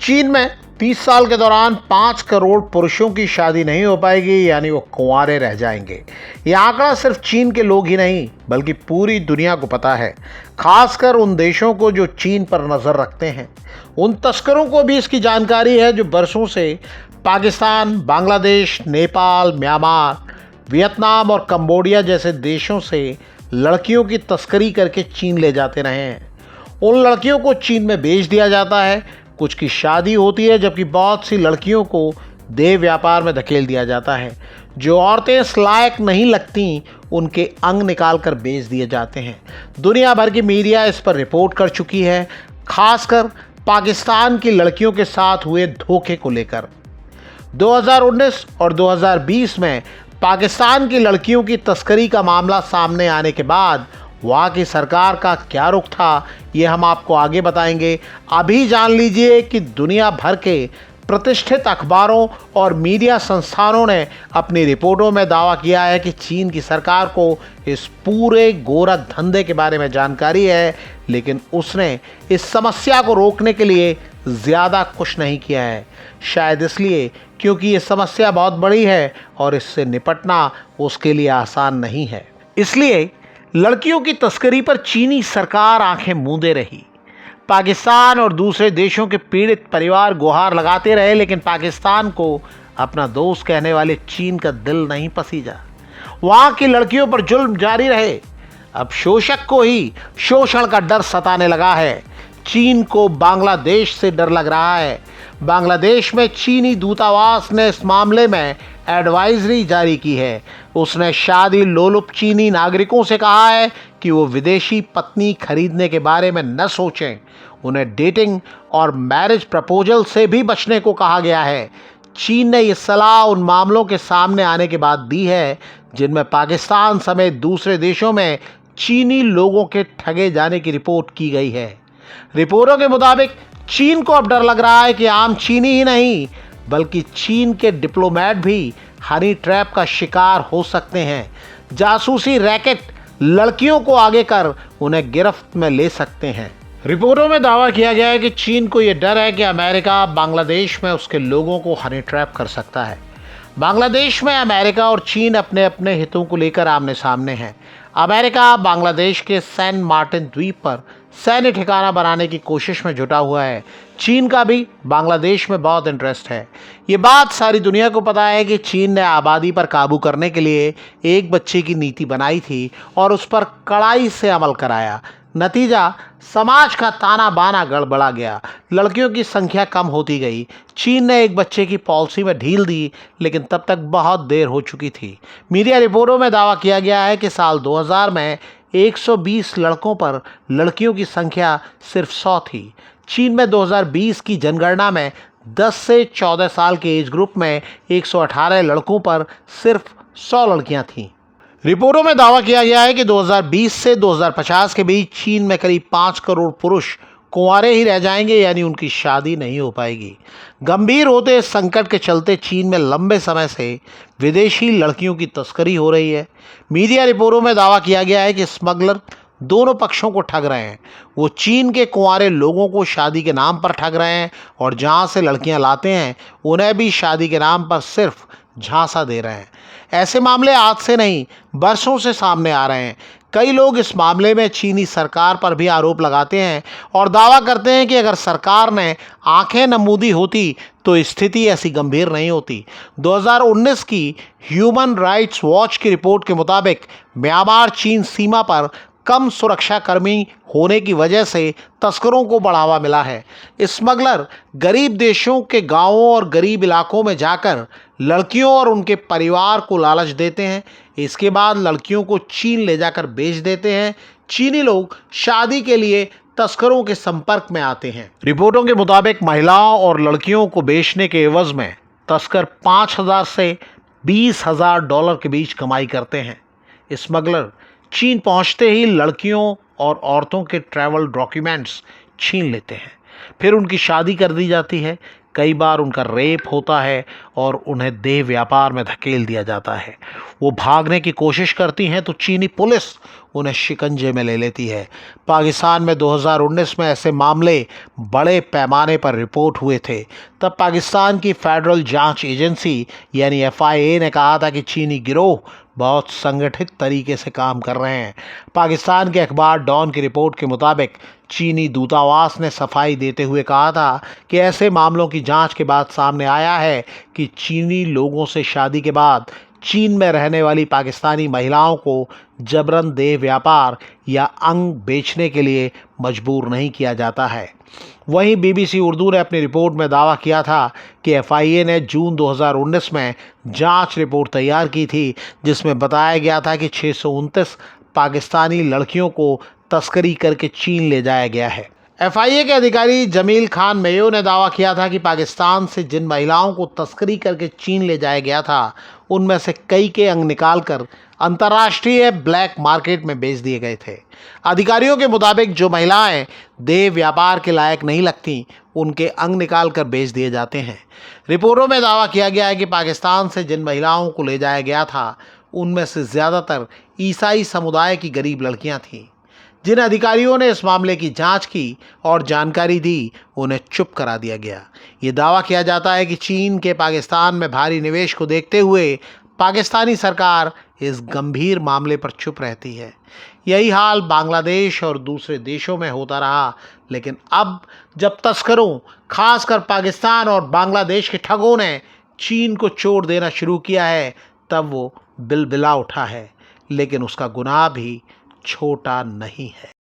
चीन में 30 साल के दौरान 5 करोड़ पुरुषों की शादी नहीं हो पाएगी, यानी वो कुंवारे रह जाएंगे। ये आंकड़ा सिर्फ चीन के लोग ही नहीं बल्कि पूरी दुनिया को पता है, खासकर उन देशों को जो चीन पर नजर रखते हैं। उन तस्करों को भी इसकी जानकारी है जो बरसों से पाकिस्तान, बांग्लादेश, नेपाल, म्यांमार, वियतनाम और कंबोडिया जैसे देशों से लड़कियों की तस्करी करके चीन ले जाते रहे हैं। उन लड़कियों को चीन में बेच दिया जाता है, कुछ की शादी होती है, जबकि बहुत सी लड़कियों को देह व्यापार में धकेल दिया जाता है। जो औरतें इस लायक नहीं लगती उनके अंग निकाल कर बेच दिए जाते हैं। दुनिया भर की मीडिया इस पर रिपोर्ट कर चुकी है, खासकर पाकिस्तान की लड़कियों के साथ हुए धोखे को लेकर। 2019 और 2020 में पाकिस्तान की लड़कियों की तस्करी का मामला सामने आने के बाद वहाँ की सरकार का क्या रुख था, ये हम आपको आगे बताएंगे। अभी जान लीजिए कि दुनिया भर के प्रतिष्ठित अखबारों और मीडिया संस्थानों ने अपनी रिपोर्टों में दावा किया है कि चीन की सरकार को इस पूरे गोरख धंधे के बारे में जानकारी है, लेकिन उसने इस समस्या को रोकने के लिए ज़्यादा कुछ नहीं किया है। शायद इसलिए क्योंकि ये समस्या बहुत बड़ी है और इससे निपटना उसके लिए आसान नहीं है। इसलिए लड़कियों की तस्करी पर चीनी सरकार आंखें मूंदे रही। पाकिस्तान और दूसरे देशों के पीड़ित परिवार गुहार लगाते रहे, लेकिन पाकिस्तान को अपना दोस्त कहने वाले चीन का दिल नहीं पसीजा। वहाँ की लड़कियों पर जुल्म जारी रहे। अब शोषक को ही शोषण का डर सताने लगा है। चीन को बांग्लादेश से डर लग रहा है। बांग्लादेश में चीनी दूतावास ने इस मामले में एडवाइजरी जारी की है। उसने शादी लोलुप चीनी नागरिकों से कहा है कि वो विदेशी पत्नी खरीदने के बारे में न सोचें। उन्हें डेटिंग और मैरिज प्रपोजल से भी बचने को कहा गया है। चीन ने ये सलाह उन मामलों के सामने आने के बाद दी है जिनमें पाकिस्तान समेत दूसरे देशों में चीनी लोगों के ठगे जाने की रिपोर्ट की गई है। रिपोर्टों के मुताबिक चीन को अब डर लग रहा है कि आम चीनी ही नहीं बल्कि चीन के डिप्लोमेट भी हनी ट्रैप का शिकार हो सकते हैं। जासूसी रैकेट लड़कियों को आगे कर उन्हें गिरफ्त में ले सकते हैं। रिपोर्टों में दावा किया गया है कि चीन को यह डर है कि अमेरिका बांग्लादेश में उसके लोगों को हनी ट्रैप कर सकता है। बांग्लादेश में अमेरिका और चीन अपने अपने हितों को लेकर आमने सामने हैं। अमेरिका बांग्लादेश के सैन मार्टिन द्वीप पर सैन्य ठिकाना बनाने की कोशिश में जुटा हुआ है। चीन का भी बांग्लादेश में बहुत इंटरेस्ट है। ये बात सारी दुनिया को पता है कि चीन ने आबादी पर काबू करने के लिए एक बच्चे की नीति बनाई थी और उस पर कड़ाई से अमल कराया। नतीजा, समाज का ताना बाना गड़बड़ा गया। लड़कियों की संख्या कम होती गई। चीन ने एक बच्चे की पॉलिसी में ढील दी, लेकिन तब तक बहुत देर हो चुकी थी। मीडिया रिपोर्टों में दावा किया गया है कि साल 2000 में 120 लड़कों पर लड़कियों की संख्या सिर्फ 100 थी। चीन में 2020 की जनगणना में 10 से 14 साल के एज ग्रुप में 118 लड़कों पर सिर्फ 100 लड़कियां थीं। रिपोर्टों में दावा किया गया है कि 2020 से 2050 के बीच चीन में करीब 5 करोड़ पुरुष कुंवारे ही रह जाएंगे, यानी उनकी शादी नहीं हो पाएगी। गंभीर होते इस संकट के चलते चीन में लंबे समय से विदेशी लड़कियों की तस्करी हो रही है। मीडिया रिपोर्टों में दावा किया गया है कि स्मगलर दोनों पक्षों को ठग रहे हैं। वो चीन के कुंवारे लोगों को शादी के नाम पर ठग रहे हैं और जहां से लड़कियां लाते हैं उन्हें भी शादी के नाम पर सिर्फ झांसा दे रहे हैं। ऐसे मामले आज से नहीं, बरसों से सामने आ रहे हैं। कई लोग इस मामले में चीनी सरकार पर भी आरोप लगाते हैं और दावा करते हैं कि अगर सरकार ने आंखें न मूंदी होती तो स्थिति ऐसी गंभीर नहीं होती। 2019 की ह्यूमन राइट्स वॉच की रिपोर्ट के मुताबिक म्यांमार चीन सीमा पर कम सुरक्षाकर्मी होने की वजह से तस्करों को बढ़ावा मिला है। स्मगलर गरीब देशों के गांवों और गरीब इलाकों में जाकर लड़कियों और उनके परिवार को लालच देते हैं। इसके बाद लड़कियों को चीन ले जाकर बेच देते हैं। चीनी लोग शादी के लिए तस्करों के संपर्क में आते हैं। रिपोर्टों के मुताबिक महिलाओं और लड़कियों को बेचने के एवज में तस्कर 5,000 से 20,000 डॉलर के बीच कमाई करते हैं। स्मगलर चीन पहुंचते ही लड़कियों और औरतों के ट्रैवल डॉक्यूमेंट्स छीन लेते हैं, फिर उनकी शादी कर दी जाती है। कई बार उनका रेप होता है और उन्हें देह व्यापार में धकेल दिया जाता है। वो भागने की कोशिश करती हैं तो चीनी पुलिस उन्हें शिकंजे में ले लेती है। पाकिस्तान में 2019 में ऐसे मामले बड़े पैमाने पर रिपोर्ट हुए थे। तब पाकिस्तान की फेडरल जांच एजेंसी यानी FIA ने कहा था कि चीनी गिरोह बहुत संगठित तरीके से काम कर रहे हैं। पाकिस्तान के अखबार डॉन की रिपोर्ट के मुताबिक चीनी दूतावास ने सफाई देते हुए कहा था कि ऐसे मामलों की जांच के बाद सामने आया है कि चीनी लोगों से शादी के बाद चीन में रहने वाली पाकिस्तानी महिलाओं को जबरन देह व्यापार या अंग बेचने के लिए मजबूर नहीं किया जाता है। वहीं BBC उर्दू ने अपनी रिपोर्ट में दावा किया था कि FIA ने जून 2019 में जांच रिपोर्ट तैयार की थी, जिसमें बताया गया था कि 629 पाकिस्तानी लड़कियों को तस्करी करके चीन ले जाया गया है। FIA के अधिकारी जमील खान मेयो ने दावा किया था कि पाकिस्तान से जिन महिलाओं को तस्करी करके चीन ले जाया गया था, उनमें से कई के अंग निकालकर अंतर्राष्ट्रीय ब्लैक मार्केट में बेच दिए गए थे। अधिकारियों के मुताबिक जो महिलाएं देह व्यापार के लायक नहीं लगती, उनके अंग निकाल कर बेच दिए जाते हैं। रिपोर्टों में दावा किया गया है कि पाकिस्तान से जिन महिलाओं को ले जाया गया था, उनमें से ज़्यादातर ईसाई समुदाय की गरीब लड़कियां थीं। जिन अधिकारियों ने इस मामले की जांच की और जानकारी दी, उन्हें चुप करा दिया गया। ये दावा किया जाता है कि चीन के पाकिस्तान में भारी निवेश को देखते हुए पाकिस्तानी सरकार इस गंभीर मामले पर चुप रहती है। यही हाल बांग्लादेश और दूसरे देशों में होता रहा, लेकिन अब जब तस्करों, खासकर पाकिस्तान और बांग्लादेश के ठगों ने चीन को चोट देना शुरू किया है, तब वो बिलबिला उठा है। लेकिन उसका गुनाह भी छोटा नहीं है।